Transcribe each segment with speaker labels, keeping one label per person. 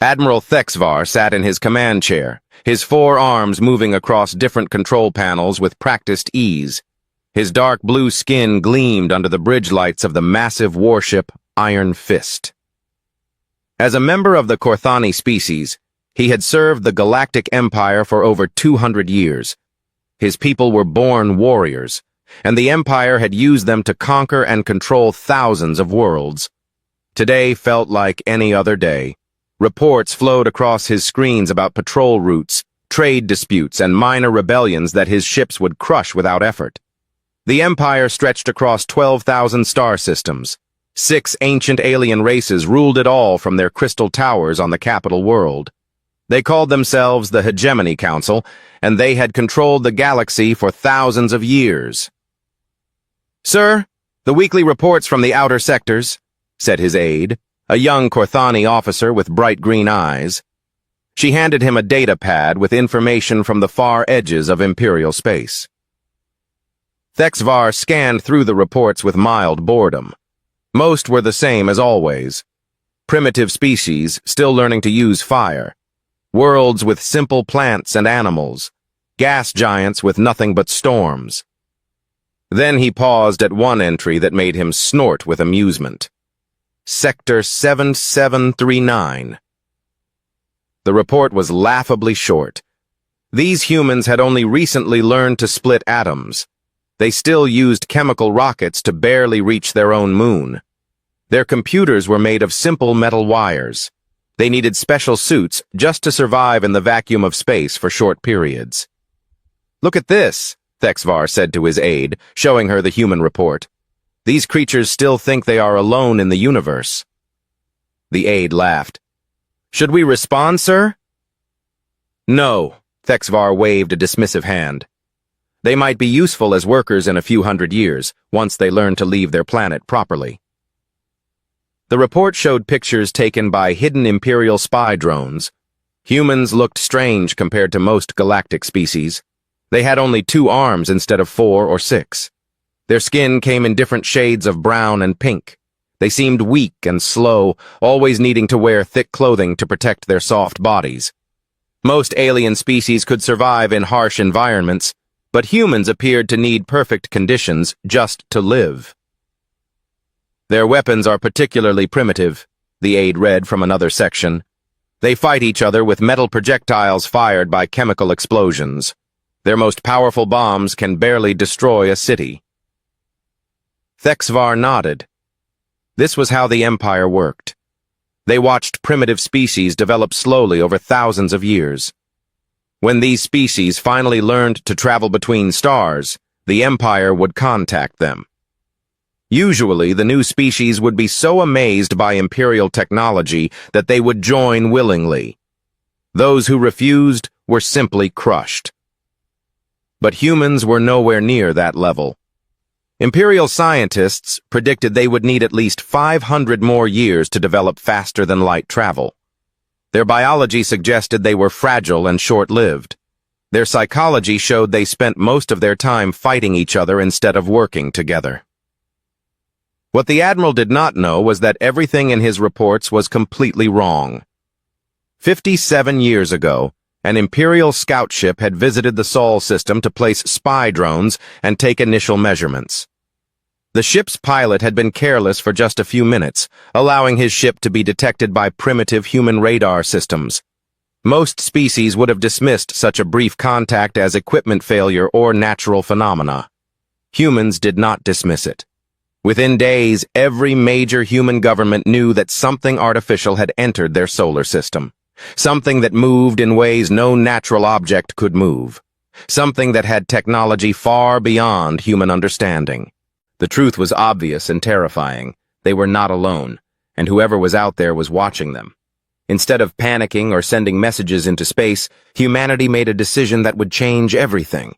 Speaker 1: Admiral Thexvar sat in his command chair, his four arms moving across different control panels with practiced ease. His dark blue skin gleamed under the bridge lights of the massive warship Iron Fist. As a member of the Korthani species, he had served the Galactic Empire for over 200 years. His people were born warriors, and the Empire had used them to conquer and control thousands of worlds. Today felt like any other day. Reports flowed across his screens about patrol routes, trade disputes, and minor rebellions that his ships would crush without effort. The Empire stretched across 12,000 star systems. 6 ancient alien races ruled it all from their crystal towers on the capital world. They called themselves the Hegemony Council, and they had controlled the galaxy for thousands of years. "Sir, the weekly reports from the outer sectors," said his aide, a young Korthani officer with bright green eyes. She handed him a data pad with information from the far edges of Imperial space. Thexvar scanned through the reports with mild boredom. Most were the same as always. Primitive species still learning to use fire. Worlds with simple plants and animals. Gas giants with nothing but storms. Then he paused at one entry that made him snort with amusement. Sector 7739. The report was laughably short. These humans had only recently learned to split atoms. They still used chemical rockets to barely reach their own moon. Their computers were made of simple metal wires. They needed special suits just to survive in the vacuum of space for short periods. "Look at this," Thexvar said to his aide, showing her the human report. "These creatures still think they are alone in the universe." The aide laughed. "Should we respond, sir?" "No," Thexvar waved a dismissive hand. "They might be useful as workers in a few hundred years, once they learn to leave their planet properly." The report showed pictures taken by hidden Imperial spy drones. Humans looked strange compared to most galactic species. They had only 2 arms instead of 4 or 6. Their skin came in different shades of brown and pink. They seemed weak and slow, always needing to wear thick clothing to protect their soft bodies. Most alien species could survive in harsh environments, but humans appeared to need perfect conditions just to live. "Their weapons are particularly primitive," the aide read from another section. "They fight each other with metal projectiles fired by chemical explosions. Their most powerful bombs can barely destroy a city." Thexvar nodded. This was how the Empire worked. They watched primitive species develop slowly over thousands of years. When these species finally learned to travel between stars, the Empire would contact them. Usually, the new species would be so amazed by Imperial technology that they would join willingly. Those who refused were simply crushed. But humans were nowhere near that level. Imperial scientists predicted they would need at least 500 more years to develop faster-than-light travel. Their biology suggested they were fragile and short-lived. Their psychology showed they spent most of their time fighting each other instead of working together. What the Admiral did not know was that everything in his reports was completely wrong. 57 years ago, an Imperial scout ship had visited the Sol system to place spy drones and take initial measurements. The ship's pilot had been careless for just a few minutes, allowing his ship to be detected by primitive human radar systems. Most species would have dismissed such a brief contact as equipment failure or natural phenomena. Humans did not dismiss it. Within days, every major human government knew that something artificial had entered their solar system. Something that moved in ways no natural object could move. Something that had technology far beyond human understanding. The truth was obvious and terrifying. They were not alone, and whoever was out there was watching them. Instead of panicking or sending messages into space, humanity made a decision that would change everything.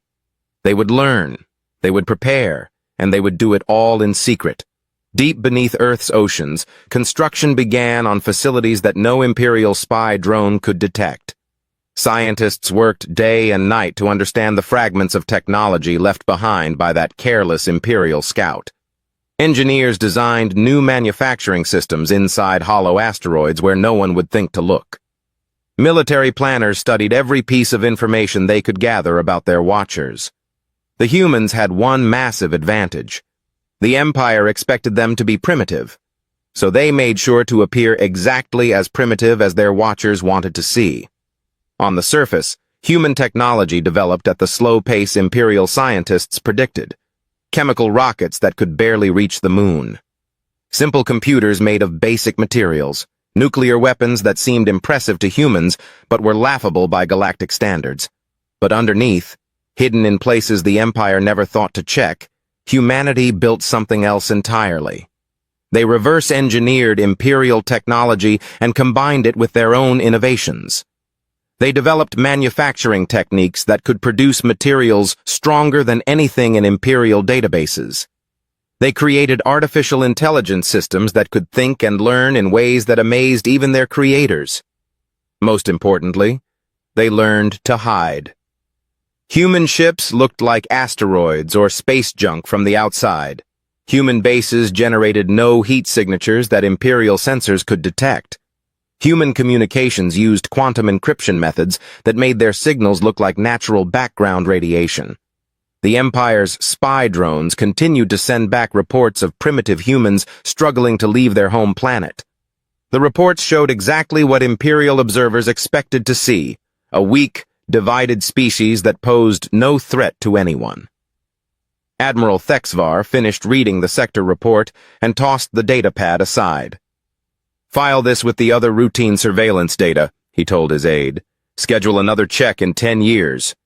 Speaker 1: They would learn, they would prepare, and they would do it all in secret. Deep beneath Earth's oceans, construction began on facilities that no Imperial spy drone could detect. Scientists worked day and night to understand the fragments of technology left behind by that careless Imperial scout. Engineers designed new manufacturing systems inside hollow asteroids where no one would think to look. Military planners studied every piece of information they could gather about their watchers. The humans had one massive advantage. The Empire expected them to be primitive, so they made sure to appear exactly as primitive as their watchers wanted to see. On the surface, human technology developed at the slow pace Imperial scientists predicted. Chemical rockets that could barely reach the moon. Simple computers made of basic materials. Nuclear weapons that seemed impressive to humans but were laughable by galactic standards. But underneath, hidden in places the Empire never thought to check, humanity built something else entirely. They reverse-engineered Imperial technology and combined it with their own innovations. They developed manufacturing techniques that could produce materials stronger than anything in Imperial databases. They created artificial intelligence systems that could think and learn in ways that amazed even their creators. Most importantly, they learned to hide. Human ships looked like asteroids or space junk from the outside. Human bases generated no heat signatures that Imperial sensors could detect. Human communications used quantum encryption methods that made their signals look like natural background radiation. The Empire's spy drones continued to send back reports of primitive humans struggling to leave their home planet. The reports showed exactly what Imperial observers expected to see, a weak, divided species that posed no threat to anyone. Admiral Thexvar finished reading the sector report and tossed the datapad aside. "File this with the other routine surveillance data," he told his aide. "Schedule another check in 10 years.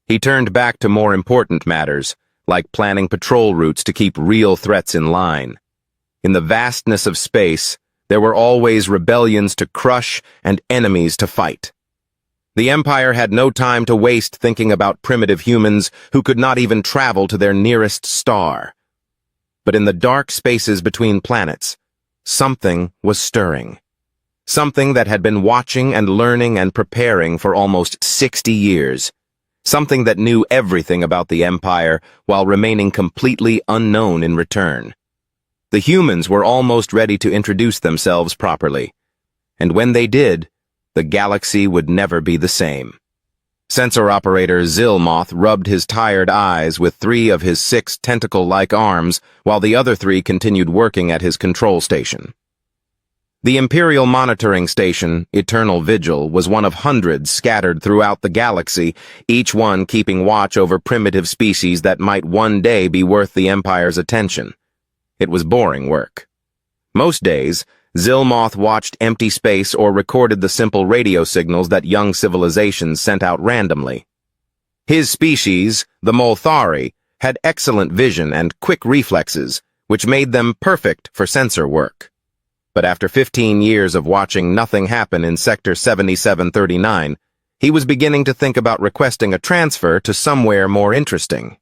Speaker 1: He turned back to more important matters, like planning patrol routes to keep real threats in line. In the vastness of space, there were always rebellions to crush and enemies to fight. The Empire had no time to waste thinking about primitive humans who could not even travel to their nearest star. But in the dark spaces between planets, something was stirring. Something that had been watching and learning and preparing for almost 60 years. Something that knew everything about the Empire while remaining completely unknown in return. The humans were almost ready to introduce themselves properly. And when they did, the galaxy would never be the same. Sensor operator Zilmoth rubbed his tired eyes with 3 of his 6 tentacle-like arms while the other 3 continued working at his control station. The Imperial monitoring station, Eternal Vigil, was one of hundreds scattered throughout the galaxy, each one keeping watch over primitive species that might one day be worth the Empire's attention. It was boring work. Most days, Zilmoth watched empty space or recorded the simple radio signals that young civilizations sent out randomly. His species, the Molthari, had excellent vision and quick reflexes, which made them perfect for sensor work. But after 15 years of watching nothing happen in Sector 7739, he was beginning to think about requesting a transfer to somewhere more interesting.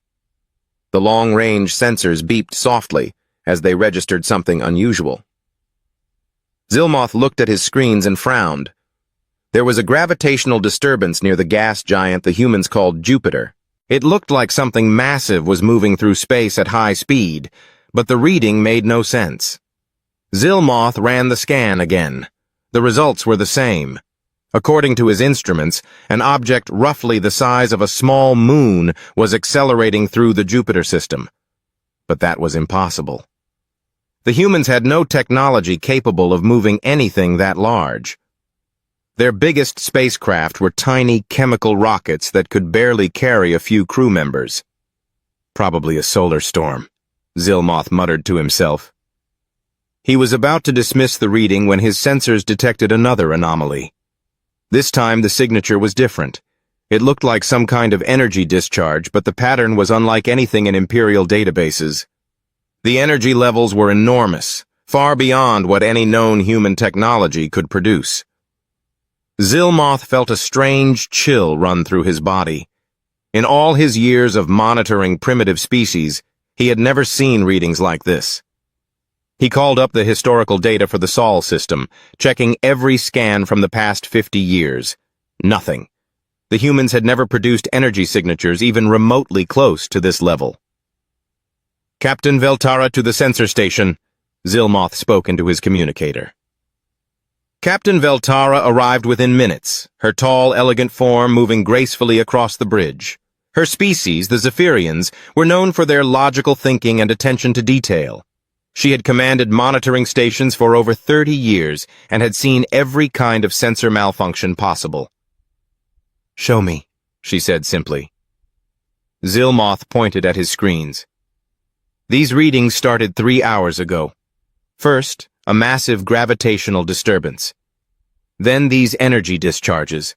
Speaker 1: The long-range sensors beeped softly as they registered something unusual. Zilmoth looked at his screens and frowned. There was a gravitational disturbance near the gas giant the humans called Jupiter. It looked like something massive was moving through space at high speed, but the reading made no sense. Zilmoth ran the scan again. The results were the same. According to his instruments, an object roughly the size of a small moon was accelerating through the Jupiter system. But that was impossible. The humans had no technology capable of moving anything that large. Their biggest spacecraft were tiny chemical rockets that could barely carry a few crew members. Probably a solar storm, Zilmoth muttered to himself. He was about to dismiss the reading when his sensors detected another anomaly. This time the signature was different. It looked like some kind of energy discharge, but the pattern was unlike anything in Imperial databases. The energy levels were enormous, far beyond what any known human technology could produce. Zilmoth felt a strange chill run through his body. In all his years of monitoring primitive species, he had never seen readings like this. He called up the historical data for the Sol system, checking every scan from the past 50 years. Nothing. The humans had never produced energy signatures even remotely close to this level. "Captain Veltara to the sensor station," Zilmoth spoke into his communicator. Captain Veltara arrived within minutes, her tall, elegant form moving gracefully across the bridge. Her species, the Zephyrians, were known for their logical thinking and attention to detail. She had commanded monitoring stations for over 30 years and had seen every kind of sensor malfunction possible. "Show me," she said simply. Zilmoth pointed at his screens. These readings started 3 hours ago. First, a massive gravitational disturbance. Then these energy discharges.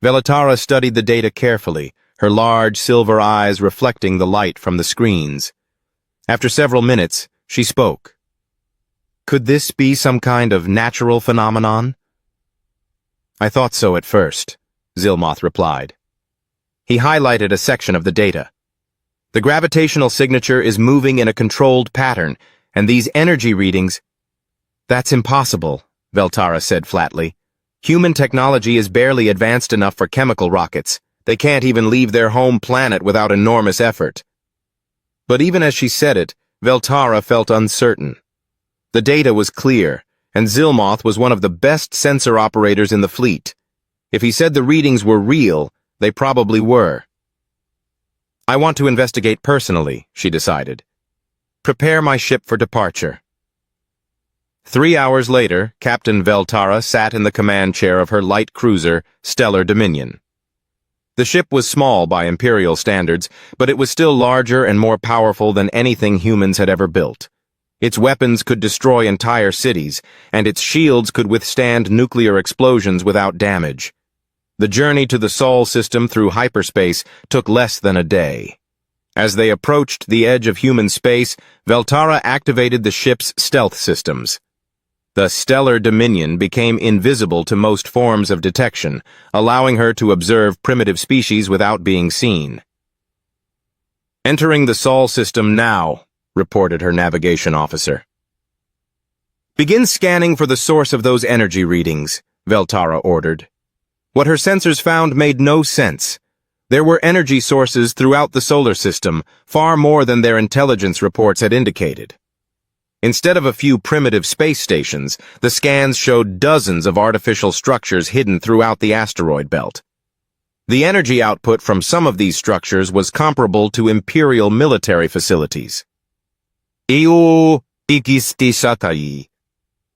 Speaker 1: Veltara studied the data carefully, her large silver eyes reflecting the light from the screens. After several minutes, she spoke. "Could this be some kind of natural phenomenon?" "I thought so at first," Zilmoth replied. He highlighted a section of the data. "The gravitational signature is moving in a controlled pattern, and these energy readings—" "That's impossible," Veltara said flatly. "Human technology is barely advanced enough for chemical rockets. They can't even leave their home planet without enormous effort." But even as she said it, Veltara felt uncertain. The data was clear, and Zilmoth was one of the best sensor operators in the fleet. If he said the readings were real, they probably were. "I want to investigate personally," she decided. "Prepare my ship for departure." 3 hours later, Captain Veltara sat in the command chair of her light cruiser, Stellar Dominion. The ship was small by Imperial standards, but it was still larger and more powerful than anything humans had ever built. Its weapons could destroy entire cities, and its shields could withstand nuclear explosions without damage. The journey to the Sol system through hyperspace took less than a day. As they approached the edge of human space, Veltara activated the ship's stealth systems. The Stellar Dominion became invisible to most forms of detection, allowing her to observe primitive species without being seen. "Entering the Sol system now," reported her navigation officer. "Begin scanning for the source of those energy readings," Veltara ordered. What her sensors found made no sense. There were energy sources throughout the solar system, far more than their intelligence reports had indicated. Instead of a few primitive space stations, the scans showed dozens of artificial structures hidden throughout the asteroid belt. The energy output from some of these structures was comparable to Imperial military facilities. "Iu ikisti sakai."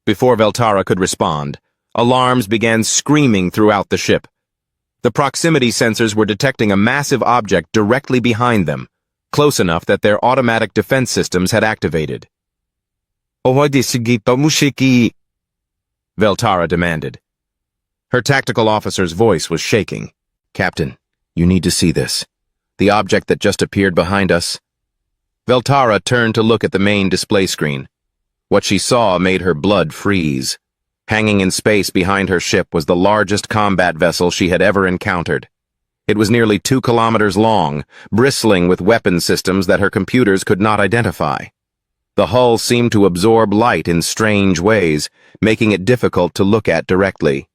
Speaker 1: Before Veltara could respond, alarms began screaming throughout the ship. The proximity sensors were detecting a massive object directly behind them, close enough that their automatic defense systems had activated. Veltara demanded. Her tactical officer's voice was shaking. "Captain, you need to see this. The object that just appeared behind us." Veltara turned to look at the main display screen. What she saw made her blood freeze. Hanging in space behind her ship was the largest combat vessel she had ever encountered. It was nearly 2 kilometers long, bristling with weapon systems that her computers could not identify. The hull seemed to absorb light in strange ways, making it difficult to look at directly.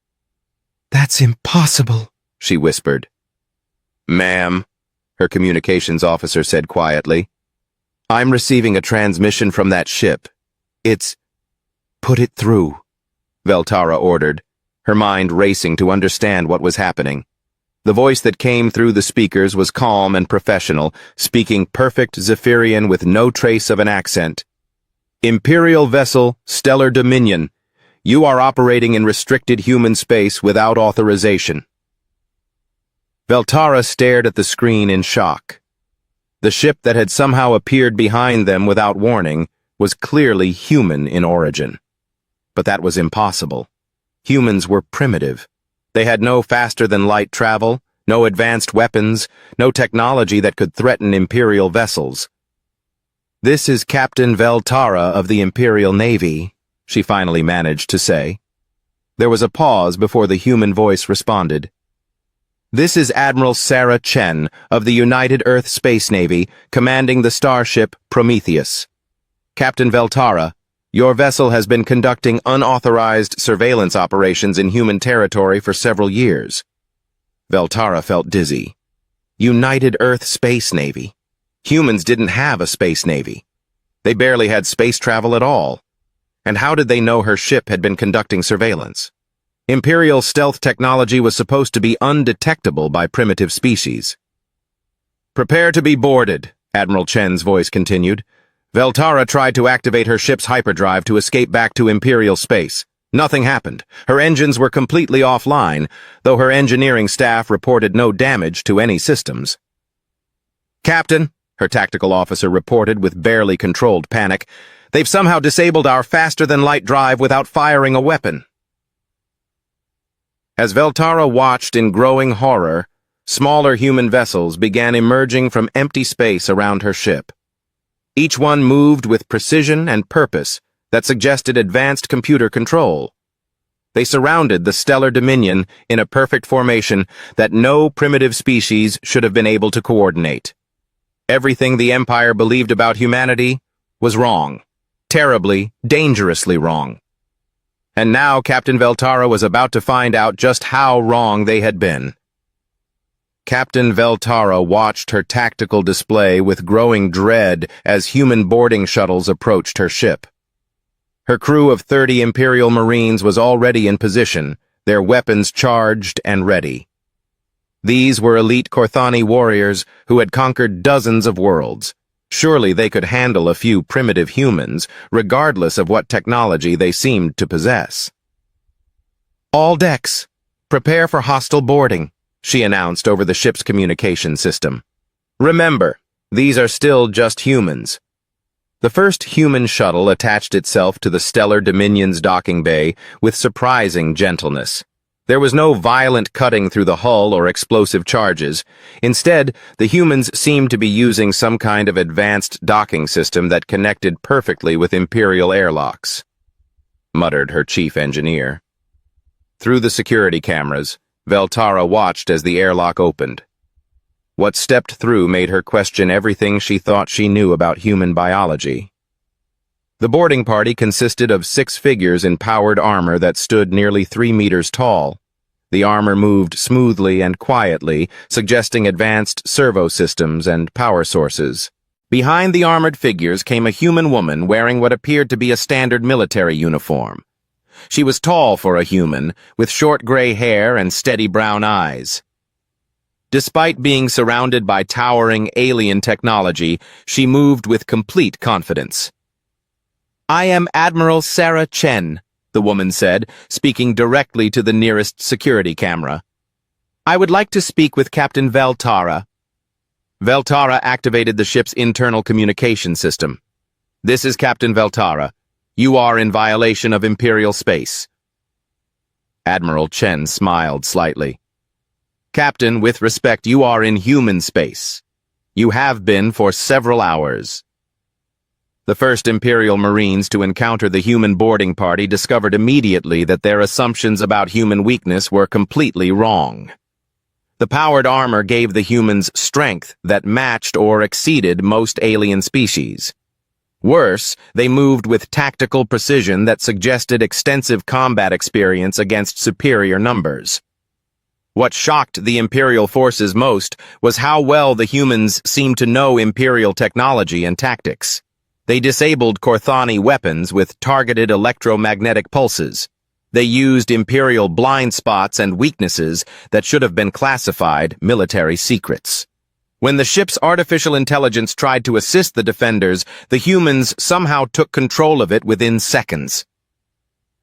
Speaker 1: "That's impossible," she whispered. "Ma'am," her communications officer said quietly, "I'm receiving a transmission from that ship. It's—" "Put it through," Veltara ordered, her mind racing to understand what was happening. The voice that came through the speakers was calm and professional, speaking perfect Zephyrian with no trace of an accent. "Imperial vessel, Stellar Dominion. You are operating in restricted human space without authorization." Veltara stared at the screen in shock. The ship that had somehow appeared behind them without warning was clearly human in origin. But that was impossible. Humans were primitive. They had no faster-than-light travel, no advanced weapons, no technology that could threaten Imperial vessels. "This is Captain Veltara of the Imperial Navy," she finally managed to say. There was a pause before the human voice responded. "This is Admiral Sarah Chen of the United Earth Space Navy, commanding the starship Prometheus. Captain Veltara, your vessel has been conducting unauthorized surveillance operations in human territory for several years." Veltara felt dizzy. United Earth Space Navy. Humans didn't have a space navy. They barely had space travel at all. And how did they know her ship had been conducting surveillance? Imperial stealth technology was supposed to be undetectable by primitive species. "Prepare to be boarded," Admiral Chen's voice continued. Veltara tried to activate her ship's hyperdrive to escape back to Imperial space. Nothing happened. Her engines were completely offline, though her engineering staff reported no damage to any systems. "Captain," her tactical officer reported with barely controlled panic, "they've somehow disabled our faster-than-light drive without firing a weapon." As Veltara watched in growing horror, smaller human vessels began emerging from empty space around her ship. Each one moved with precision and purpose that suggested advanced computer control. They surrounded the stellar dominion in a perfect formation that no primitive species should have been able to coordinate. Everything the Empire believed about humanity was wrong. Terribly, dangerously wrong. And now Captain Veltara was about to find out just how wrong they had been. Captain Veltara watched her tactical display with growing dread as human boarding shuttles approached her ship. Her crew of 30 Imperial Marines was already in position, their weapons charged and ready. These were elite Korthani warriors who had conquered dozens of worlds. Surely they could handle a few primitive humans, regardless of what technology they seemed to possess. "All decks, prepare for hostile boarding," she announced over the ship's communication system. "Remember, these are still just humans." The first human shuttle attached itself to the stellar Dominion's docking bay with surprising gentleness. There was no violent cutting through the hull or explosive charges. Instead, the humans seemed to be using some kind of advanced docking system that connected perfectly with Imperial airlocks, muttered her chief engineer. Through the security cameras, Veltara watched as the airlock opened. What stepped through made her question everything she thought she knew about human biology. The boarding party consisted of 6 figures in powered armor that stood nearly 3 meters tall. The armor moved smoothly and quietly, suggesting advanced servo systems and power sources. Behind the armored figures came a human woman wearing what appeared to be a standard military uniform. She was tall for a human, with short gray hair and steady brown eyes. Despite being surrounded by towering alien technology, she moved with complete confidence. "I am Admiral Sarah Chen," the woman said, speaking directly to the nearest security camera. "I would like to speak with Captain Veltara." Veltara activated the ship's internal communication system. "This is Captain Veltara. You are in violation of Imperial space." Admiral Chen smiled slightly. "Captain, with respect, you are in human space. You have been for several hours." The first Imperial Marines to encounter the human boarding party discovered immediately that their assumptions about human weakness were completely wrong. The powered armor gave the humans strength that matched or exceeded most alien species. Worse, they moved with tactical precision that suggested extensive combat experience against superior numbers. What shocked the Imperial forces most was how well the humans seemed to know Imperial technology and tactics. They disabled Korthani weapons with targeted electromagnetic pulses. They used Imperial blind spots and weaknesses that should have been classified military secrets. When the ship's artificial intelligence tried to assist the defenders, the humans somehow took control of it within seconds.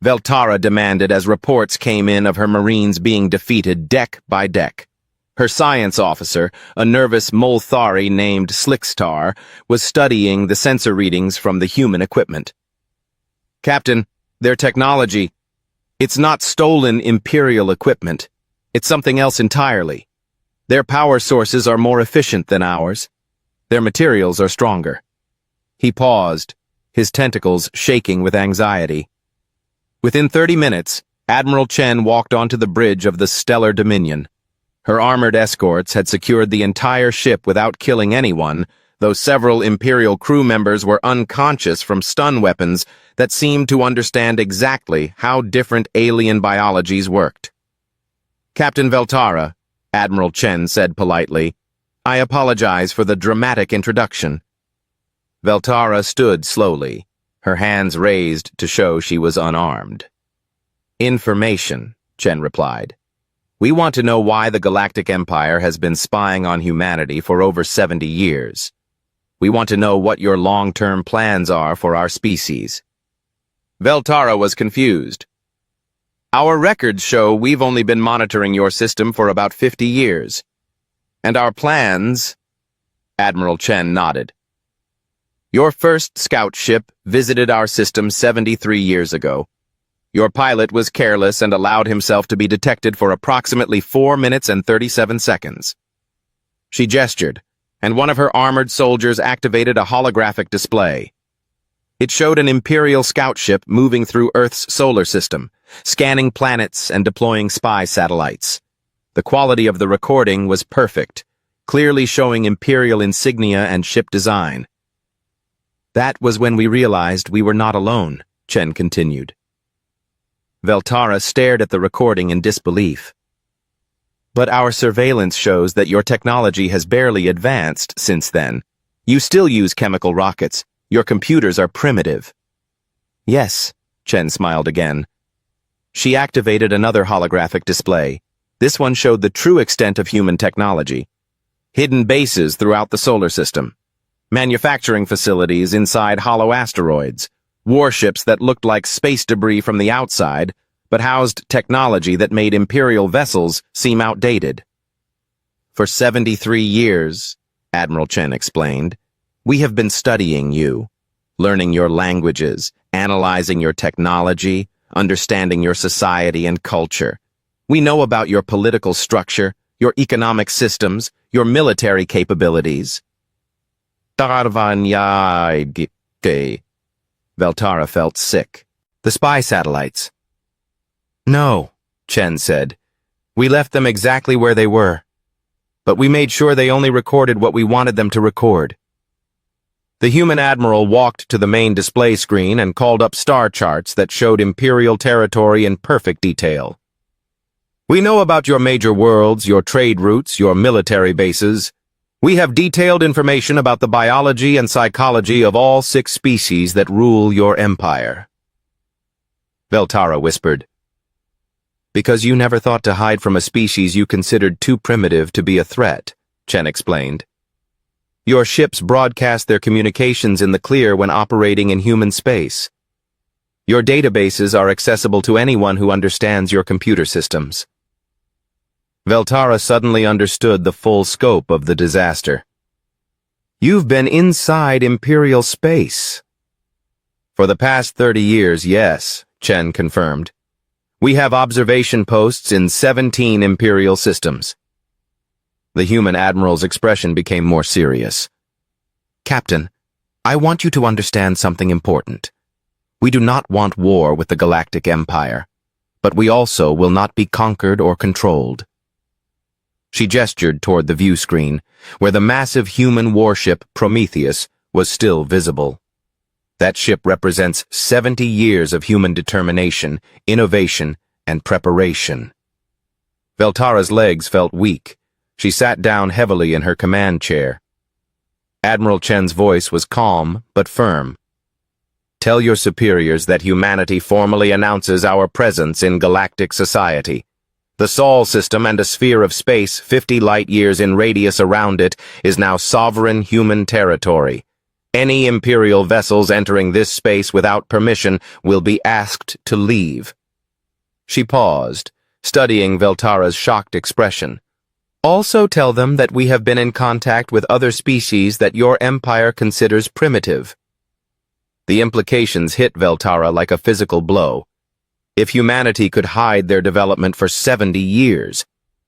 Speaker 1: Veltara demanded as reports came in of her Marines being defeated deck by deck. Her science officer, a nervous Molthari named Slickstar, was studying the sensor readings from the human equipment. "Captain, their technology, it's not stolen Imperial equipment. It's something else entirely. Their power sources are more efficient than ours. Their materials are stronger." He paused, his tentacles shaking with anxiety. Within 30 minutes, Admiral Chen walked onto the bridge of the Stellar Dominion. Her armored escorts had secured the entire ship without killing anyone, though several Imperial crew members were unconscious from stun weapons that seemed to understand exactly how different alien biologies worked. "Captain Veltara," Admiral Chen said politely, "I apologize for the dramatic introduction." Veltara stood slowly, her hands raised to show she was unarmed. Information, Chen replied. We want to know why the Galactic Empire has been spying on humanity for over 70 years. We want to know what your long-term plans are for our species. Veltara was confused. Our records show we've only been monitoring your system for about 50 years. And our plans... Admiral Chen nodded. Your first scout ship visited our system 73 years ago. Your pilot was careless and allowed himself to be detected for approximately 4 minutes and 37 seconds. She gestured, and one of her armored soldiers activated a holographic display. It showed an Imperial scout ship moving through Earth's solar system, scanning planets and deploying spy satellites. The quality of the recording was perfect, clearly showing Imperial insignia and ship design. That was when we realized we were not alone, Chen continued. Veltara stared at the recording in disbelief. But our surveillance shows that your technology has barely advanced since then. You still use chemical rockets. Your computers are primitive. Yes, Chen smiled again. She activated another holographic display. This one showed the true extent of human technology. Hidden bases throughout the solar system. Manufacturing facilities inside hollow asteroids. Warships that looked like space debris from the outside, but housed technology that made Imperial vessels seem outdated. For 73 years, Admiral Chen explained, we have been studying you, learning your languages, analyzing your technology, understanding your society and culture. We know about your political structure, your economic systems, your military capabilities. Veltara felt sick. The spy satellites. No, Chen said. We left them exactly where they were. But we made sure they only recorded what we wanted them to record. The human admiral walked to the main display screen and called up star charts that showed Imperial territory in perfect detail. We know about your major worlds, your trade routes, your military bases. We have detailed information about the biology and psychology of all 6 species that rule your empire. Veltara whispered. Because you never thought to hide from a species you considered too primitive to be a threat, Chen explained. Your ships broadcast their communications in the clear when operating in human space. Your databases are accessible to anyone who understands your computer systems. Veltara suddenly understood the full scope of the disaster. You've been inside Imperial space. For the past 30 years, yes, Chen confirmed. We have observation posts in 17 Imperial systems. The human admiral's expression became more serious. Captain, I want you to understand something important. We do not want war with the Galactic Empire, but we also will not be conquered or controlled. She gestured toward the view screen, where the massive human warship Prometheus was still visible. That ship represents 70 years of human determination, innovation, and preparation. Veltara's legs felt weak. She sat down heavily in her command chair. Admiral Chen's voice was calm but firm. Tell your superiors that humanity formally announces our presence in galactic society. The Sol system and a sphere of space 50 light-years in radius around it is now sovereign human territory. Any Imperial vessels entering this space without permission will be asked to leave. She paused, studying Veltara's shocked expression. Also tell them that we have been in contact with other species that your empire considers primitive. The implications hit Veltara like a physical blow. If humanity could hide their development for 70 years,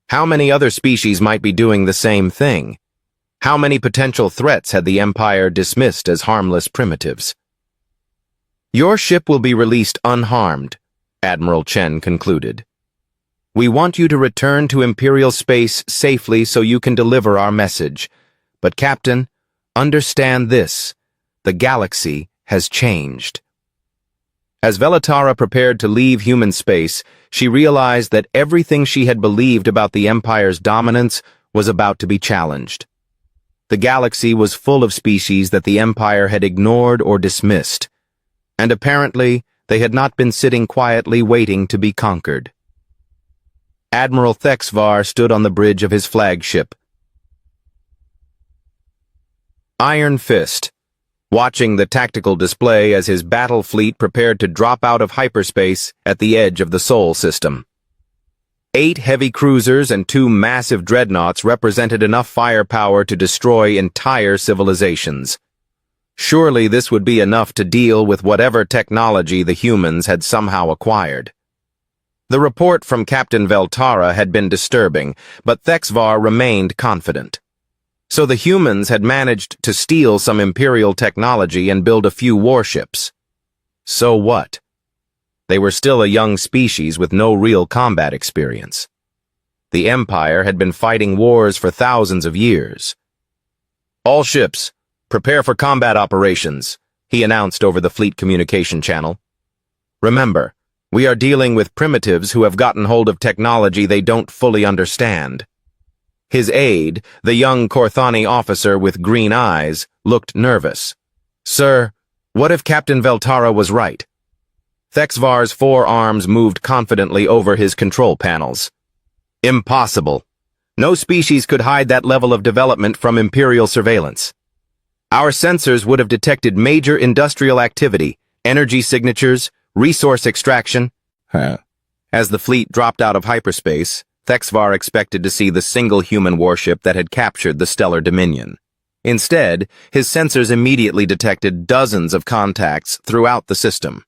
Speaker 1: how many other species might be doing the same thing? How many potential threats had the Empire dismissed as harmless primitives? Your ship will be released unharmed, Admiral Chen concluded. We want you to return to Imperial space safely so you can deliver our message. But, Captain, understand this. The galaxy has changed. As Veltara prepared to leave human space, she realized that everything she had believed about the Empire's dominance was about to be challenged. The galaxy was full of species that the Empire had ignored or dismissed. And apparently, they had not been sitting quietly waiting to be conquered. Admiral Thexvar stood on the bridge of his flagship, Iron Fist, watching the tactical display as his battle fleet prepared to drop out of hyperspace at the edge of the Sol system. 8 heavy cruisers and 2 massive dreadnoughts represented enough firepower to destroy entire civilizations. Surely this would be enough to deal with whatever technology the humans had somehow acquired. The report from Captain Veltara had been disturbing, but Thexvar remained confident. So the humans had managed to steal some Imperial technology and build a few warships. So what? They were still a young species with no real combat experience. The Empire had been fighting wars for thousands of years. "All ships, prepare for combat operations," he announced over the fleet communication channel. "Remember, we are dealing with primitives who have gotten hold of technology they don't fully understand." His aide, the young Korthani officer with green eyes, looked nervous. "Sir, what if Captain Veltara was right?" Thexvar's 4 arms moved confidently over his control panels. "Impossible. No species could hide that level of development from Imperial surveillance. Our sensors would have detected major industrial activity, energy signatures, resource extraction." As the fleet dropped out of hyperspace, Thexvar expected to see the single human warship that had captured the stellar dominion. Instead, his sensors immediately detected dozens of contacts throughout the system.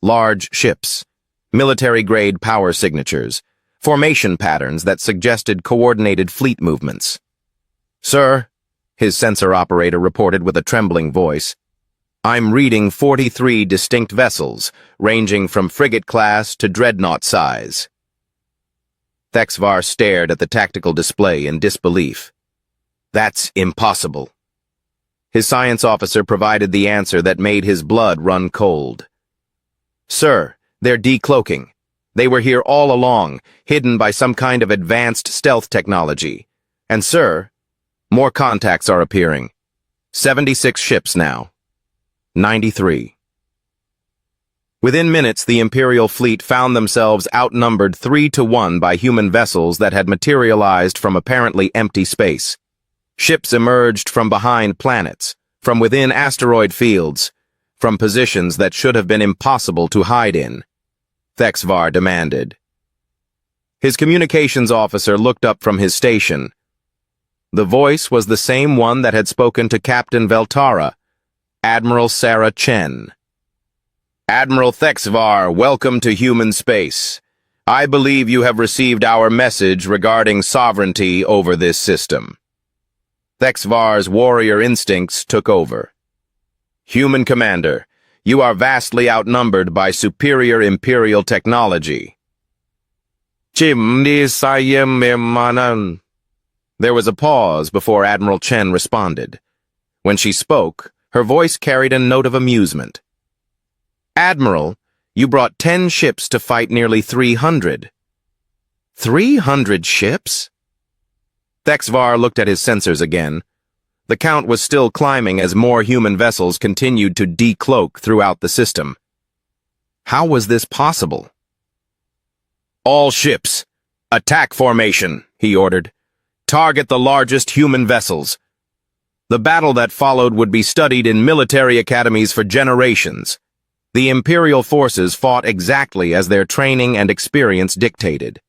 Speaker 1: Large ships, military-grade power signatures, formation patterns that suggested coordinated fleet movements. "Sir," his sensor operator reported with a trembling voice, "I'm reading 43 distinct vessels, ranging from frigate class to dreadnought size." Thexvar stared at the tactical display in disbelief. "That's impossible." His science officer provided the answer that made his blood run cold. "Sir, they're decloaking. They were here all along, hidden by some kind of advanced stealth technology. And sir, more contacts are appearing. 76 ships now. 93. Within minutes, the Imperial fleet found themselves outnumbered 3-1 by human vessels that had materialized from apparently empty space. Ships emerged from behind planets, from within asteroid fields, from positions that should have been impossible to hide in. Thexvar demanded. His communications officer looked up from his station. The voice was the same one that had spoken to Captain Veltara, Admiral Sarah Chen. "Admiral Thexvar, welcome to human space. I believe you have received our message regarding sovereignty over this system." Thexvar's warrior instincts took over. "Human commander, you are vastly outnumbered by superior Imperial technology." There was a pause before Admiral Chen responded. When she spoke, her voice carried a note of amusement. "Admiral, you brought 10 ships to fight nearly 300. 300 ships? Thexvar looked at his sensors again. The count was still climbing as more human vessels continued to decloak throughout the system. How was this possible? "All ships, attack formation," he ordered. "Target the largest human vessels." The battle that followed would be studied in military academies for generations. The Imperial forces fought exactly as their training and experience dictated.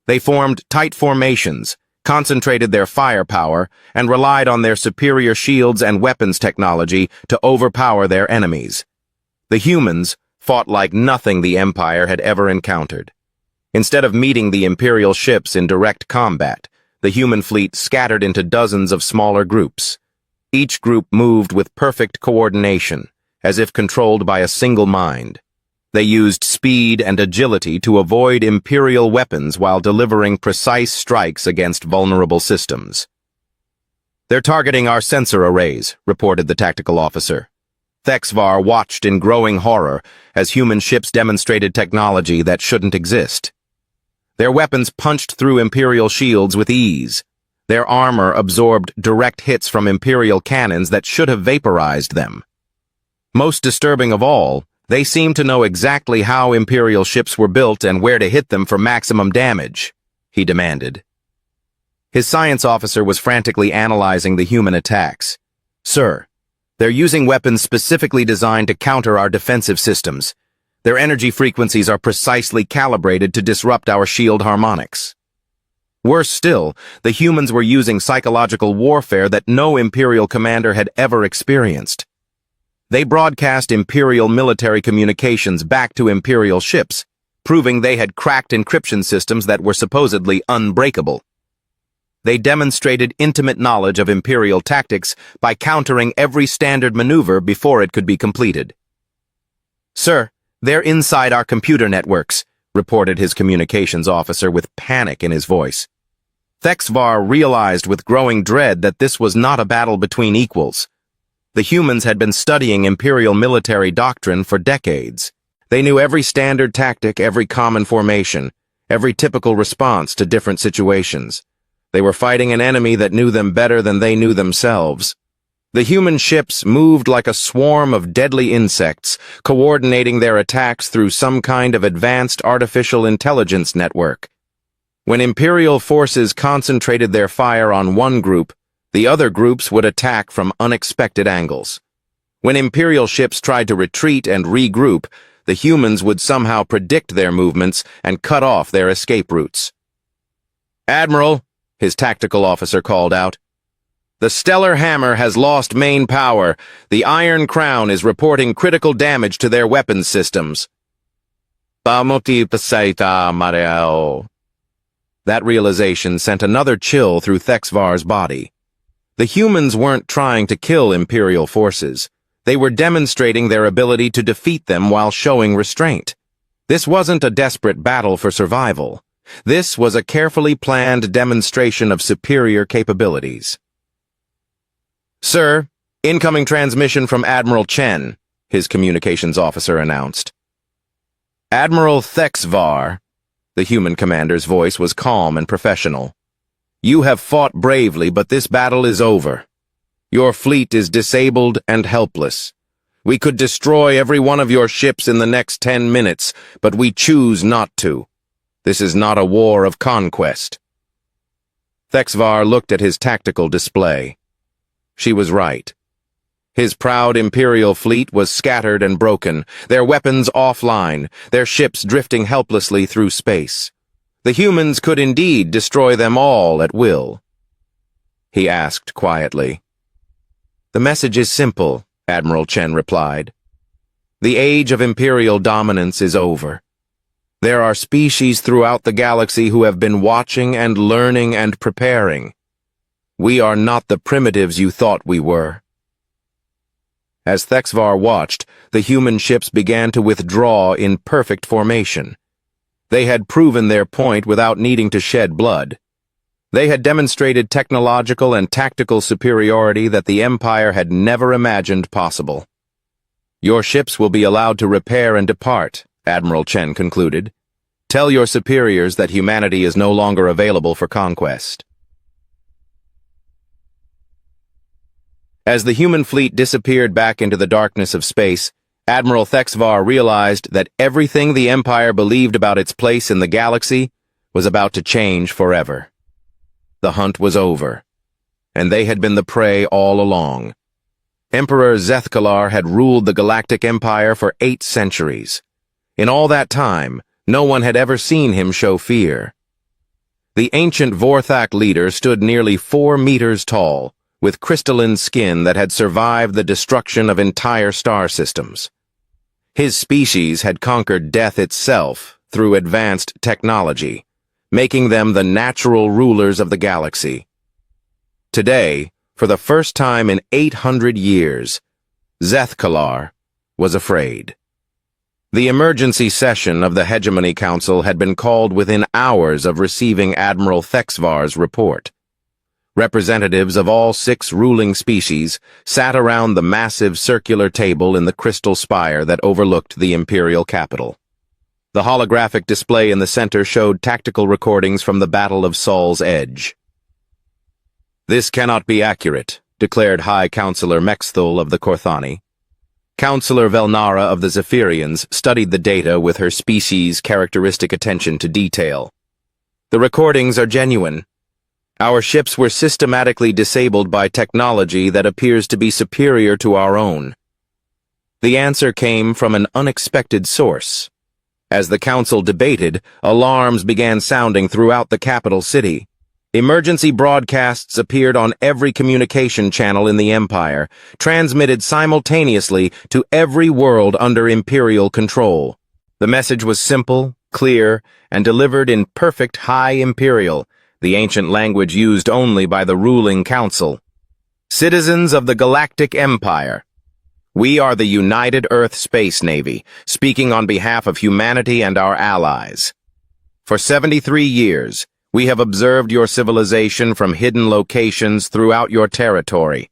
Speaker 1: They formed tight formations, concentrated their firepower, and relied on their superior shields and weapons technology to overpower their enemies. The humans fought like nothing the Empire had ever encountered. Instead of meeting the Imperial ships in direct combat, the human fleet scattered into dozens of smaller groups. Each group moved with perfect coordination, as if controlled by a single mind. They used speed and agility to avoid Imperial weapons while delivering precise strikes against vulnerable systems. "They're targeting our sensor arrays," reported the tactical officer. Thexvar watched in growing horror as human ships demonstrated technology that shouldn't exist. Their weapons punched through Imperial shields with ease. Their armor absorbed direct hits from Imperial cannons that should have vaporized them. Most disturbing of all, They seemed to know exactly how Imperial ships were built and where to hit them for maximum damage, he demanded. His science officer was frantically analyzing the human attacks. Sir, they're using weapons specifically designed to counter our defensive systems. Their energy frequencies are precisely calibrated to disrupt our shield harmonics. Worse still, the humans were using psychological warfare that no Imperial commander had ever experienced. They broadcast Imperial military communications back to Imperial ships, proving they had cracked encryption systems that were supposedly unbreakable. They demonstrated intimate knowledge of Imperial tactics by countering every standard maneuver before it could be completed. Sir, they're inside our computer networks, reported his communications officer with panic in his voice. Thexvar realized with growing dread that this was not a battle between equals. The humans had been studying Imperial military doctrine for decades. They knew every standard tactic, every common formation, every typical response to different situations. They were fighting an enemy that knew them better than they knew themselves. The human ships moved like a swarm of deadly insects, coordinating their attacks through some kind of advanced artificial intelligence network. When Imperial forces concentrated their fire on one group, the other groups would attack from unexpected angles. When Imperial ships tried to retreat and regroup, the humans would somehow predict their movements and cut off their escape routes. "Admiral," his tactical officer called out, "the Stellar Hammer has lost main power. The Iron Crown is reporting critical damage to their weapons systems." That realization sent another chill through Thexvar's body. The humans weren't trying to kill Imperial forces. They were demonstrating their ability to defeat them while showing restraint. This wasn't a desperate battle for survival. This was a carefully planned demonstration of superior capabilities. "Sir, incoming transmission from Admiral Chen," his communications officer announced. "Admiral Thexvar," the human commander's voice was calm and professional. "You have fought bravely, but this battle is over. Your fleet is disabled and helpless. We could destroy every one of your ships in the next 10 minutes, but we choose not to. This is not a war of conquest." Thexvar looked at his tactical display. She was right. His proud Imperial fleet was scattered and broken, their weapons offline, their ships drifting helplessly through space. The humans could indeed destroy them all at will. He asked quietly. "The message is simple," Admiral Chen replied. "The age of Imperial dominance is over. There are species throughout the galaxy who have been watching and learning and preparing. We are not the primitives you thought we were." As Thexvar watched, the human ships began to withdraw in perfect formation. They had proven their point without needing to shed blood. They had demonstrated technological and tactical superiority that the Empire had never imagined possible. "Your ships will be allowed to repair and depart," Admiral Chen concluded. "Tell your superiors that humanity is no longer available for conquest." As the human fleet disappeared back into the darkness of space, Admiral Thexvar realized that everything the Empire believed about its place in the galaxy was about to change forever. The hunt was over, and they had been the prey all along. Emperor Zethkalar had ruled the Galactic Empire for 8 centuries. In all that time, no one had ever seen him show fear. The ancient Vorthak leader stood nearly 4 meters tall, with crystalline skin that had survived the destruction of entire star systems. His species had conquered death itself through advanced technology, making them the natural rulers of the galaxy. Today, for the first time in 800 years, Zethkalar was afraid. The emergency session of the Hegemony Council had been called within hours of receiving Admiral Thexvar's report. Representatives of all 6 ruling species sat around the massive circular table in the crystal spire that overlooked the imperial capital. The holographic display in the center showed tactical recordings from the Battle of Sol's Edge. "This cannot be accurate," declared High Counselor Mexthul of the Korthani. Counselor Velnara of the Zephyrians studied the data with her species' characteristic attention to detail. The recordings are genuine. Our ships were systematically disabled by technology that appears to be superior to our own. The answer came from an unexpected source. As the council debated, alarms began sounding throughout the capital city. Emergency broadcasts appeared on every communication channel in the Empire, transmitted simultaneously to every world under Imperial control. The message was simple, clear, and delivered in perfect High Imperial, the ancient language used only by the ruling council. Citizens of the Galactic Empire, we are the United Earth Space Navy, speaking on behalf of humanity and our allies. For 73 years, we have observed your civilization from hidden locations throughout your territory.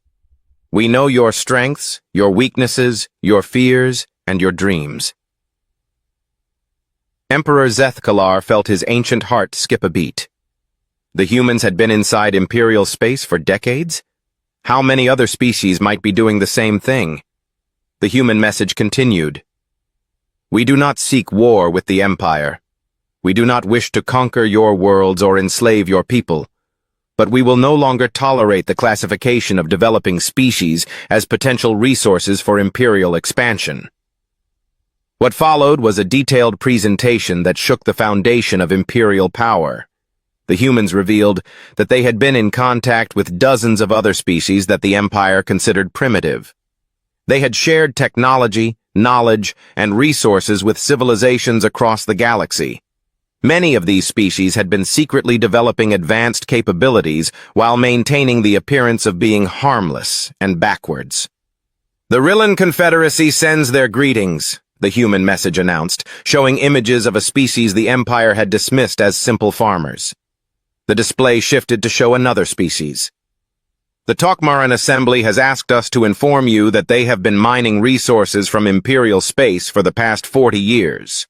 Speaker 1: We know your strengths, your weaknesses, your fears, and your dreams. Emperor Zethkalar felt his ancient heart skip a beat. The humans had been inside Imperial space for decades? How many other species might be doing the same thing? The human message continued. We do not seek war with the Empire. We do not wish to conquer your worlds or enslave your people, but we will no longer tolerate the classification of developing species as potential resources for Imperial expansion. What followed was a detailed presentation that shook the foundation of Imperial power. The humans revealed that they had been in contact with dozens of other species that the Empire considered primitive. They had shared technology, knowledge, and resources with civilizations across the galaxy. Many of these species had been secretly developing advanced capabilities while maintaining the appearance of being harmless and backwards. The Rillan Confederacy sends their greetings, the human message announced, showing images of a species the Empire had dismissed as simple farmers. The display shifted to show another species. The Tokmaran Assembly has asked us to inform you that they have been mining resources from Imperial space for the past 40 years.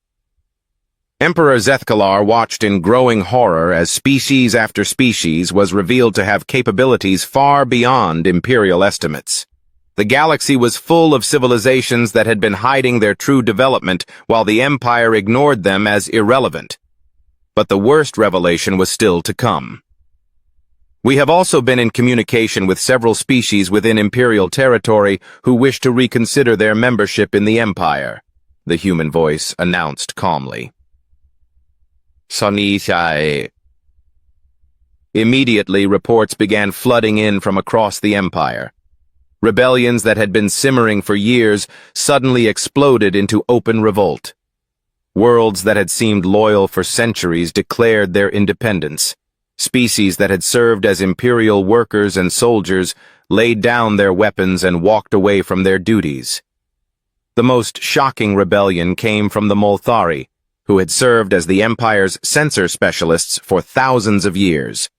Speaker 1: Emperor Zethkalar watched in growing horror as species after species was revealed to have capabilities far beyond Imperial estimates. The galaxy was full of civilizations that had been hiding their true development while the Empire ignored them as irrelevant. But the worst revelation was still to come. We have also been in communication with several species within Imperial territory who wish to reconsider their membership in the Empire, the human voice announced calmly. Immediately, reports began flooding in from across the Empire. Rebellions that had been simmering for years suddenly exploded into open revolt. Worlds that had seemed loyal for centuries declared their independence. Species that had served as Imperial workers and soldiers laid down their weapons and walked away from their duties. The most shocking rebellion came from the Molthari, who had served as the Empire's censor specialists for thousands of years.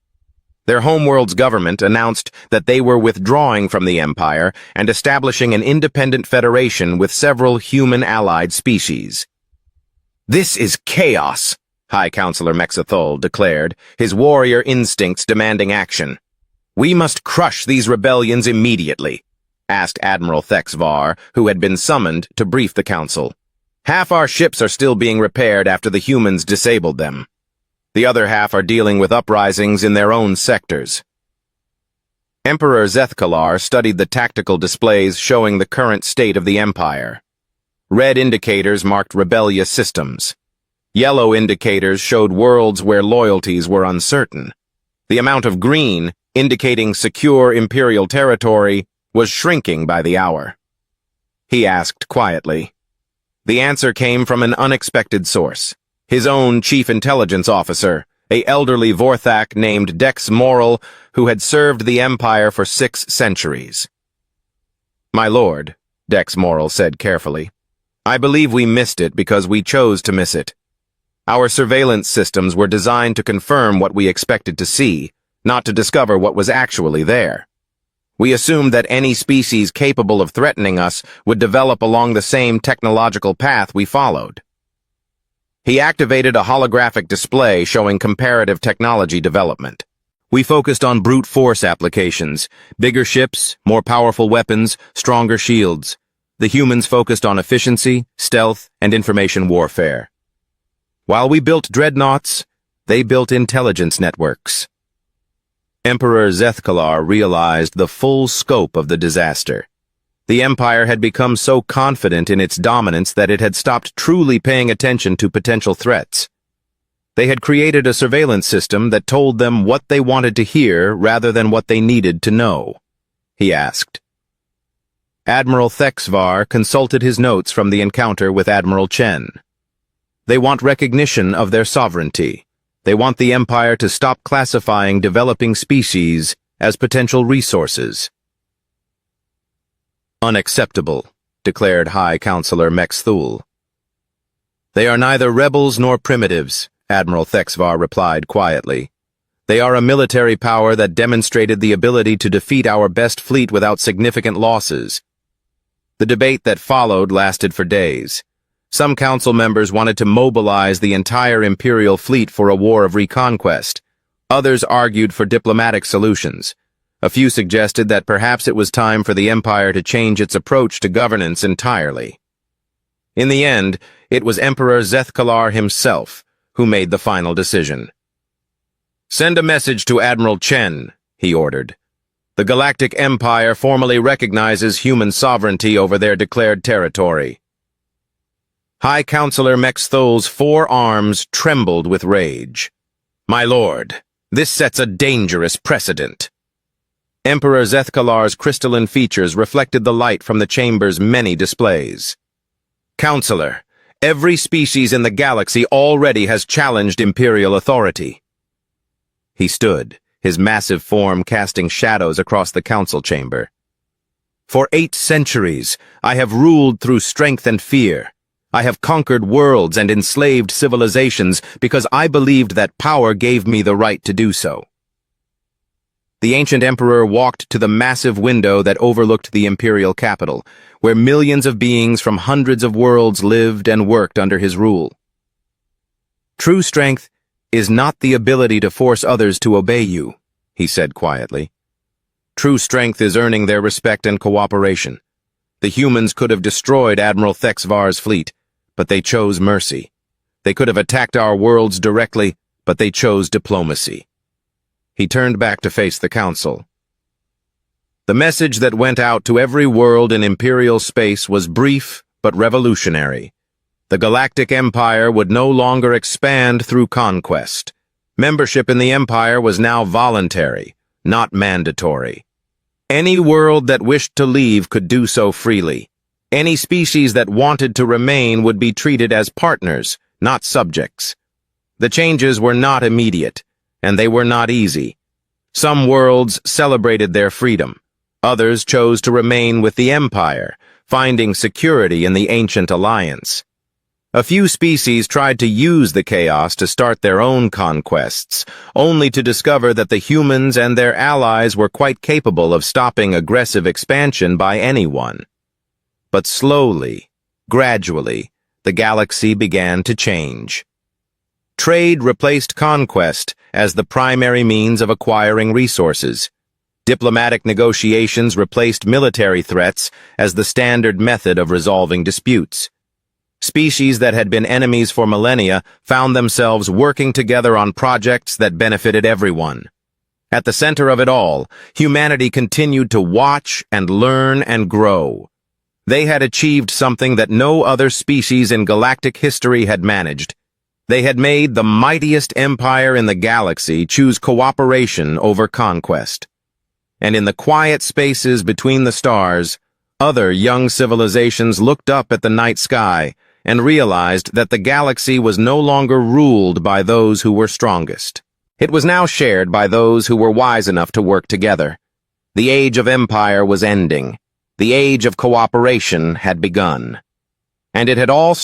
Speaker 1: Their homeworld's government announced that they were withdrawing from the Empire and establishing an independent federation with several human-allied species. This is chaos, High Counselor Mexathol declared, his warrior instincts demanding action. We must crush these rebellions immediately, asked Admiral Thexvar, who had been summoned to brief the council. Half our ships are still being repaired after the humans disabled them. The other half are dealing with uprisings in their own sectors. Emperor Zethkalar studied the tactical displays showing the current state of the Empire. Red indicators marked rebellious systems. Yellow indicators showed worlds where loyalties were uncertain. The amount of green, indicating secure Imperial territory, was shrinking by the hour. He asked quietly. The answer came from an unexpected source. His own chief intelligence officer, an elderly Vorthak named Dex Moral, who had served the Empire for 6 centuries. My lord, Dex Moral said carefully, I believe we missed it because we chose to miss it. Our surveillance systems were designed to confirm what we expected to see, not to discover what was actually there. We assumed that any species capable of threatening us would develop along the same technological path we followed. He activated a holographic display showing comparative technology development. We focused on brute force applications, bigger ships, more powerful weapons, stronger shields. The humans focused on efficiency, stealth, and information warfare. While we built dreadnoughts, they built intelligence networks. Emperor Zethkalar realized the full scope of the disaster. The Empire had become so confident in its dominance that it had stopped truly paying attention to potential threats. They had created a surveillance system that told them what they wanted to hear rather than what they needed to know. He asked. Admiral Thexvar consulted his notes from the encounter with Admiral Chen. They want recognition of their sovereignty. They want the Empire to stop classifying developing species as potential resources. Unacceptable, declared High Counselor Mexthul. They are neither rebels nor primitives, Admiral Thexvar replied quietly. They are a military power that demonstrated the ability to defeat our best fleet without significant losses. The debate that followed lasted for days. Some council members wanted to mobilize the entire Imperial fleet for a war of reconquest. Others argued for diplomatic solutions. A few suggested that perhaps it was time for the Empire to change its approach to governance entirely. In the end, it was Emperor Zethkalar himself who made the final decision. Send a message to Admiral Chen, he ordered. The Galactic Empire formally recognizes human sovereignty over their declared territory. High Counselor Mexthul's forearms trembled with rage. My lord, this sets a dangerous precedent. Emperor Zethkalar's crystalline features reflected the light from the chamber's many displays. Counselor, every species in the galaxy already has challenged Imperial authority. He stood, his massive form casting shadows across the council chamber. For 8 centuries, I have ruled through strength and fear. I have conquered worlds and enslaved civilizations because I believed that power gave me the right to do so. The ancient emperor walked to the massive window that overlooked the imperial capital, where millions of beings from hundreds of worlds lived and worked under his rule. True strength is not the ability to force others to obey you, he said quietly. True strength is earning their respect and cooperation. The humans could have destroyed Admiral Thexvar's fleet, but they chose mercy. They could have attacked our worlds directly, but they chose diplomacy. He turned back to face the council. The message that went out to every world in Imperial space was brief but revolutionary. The Galactic Empire would no longer expand through conquest. Membership in the Empire was now voluntary, not mandatory. Any world that wished to leave could do so freely. Any species that wanted to remain would be treated as partners, not subjects. The changes were not immediate, and they were not easy. Some worlds celebrated their freedom. Others chose to remain with the Empire, finding security in the ancient alliance. A few species tried to use the chaos to start their own conquests, only to discover that the humans and their allies were quite capable of stopping aggressive expansion by anyone. But slowly, gradually, the galaxy began to change. Trade replaced conquest as the primary means of acquiring resources. Diplomatic negotiations replaced military threats as the standard method of resolving disputes. Species that had been enemies for millennia found themselves working together on projects that benefited everyone. At the center of it all, humanity continued to watch and learn and grow. They had achieved something that no other species in galactic history had managed. They had made the mightiest empire in the galaxy choose cooperation over conquest. And in the quiet spaces between the stars, other young civilizations looked up at the night sky and realized that the galaxy was no longer ruled by those who were strongest. It was now shared by those who were wise enough to work together. The age of empire was ending. The age of cooperation had begun. And it had all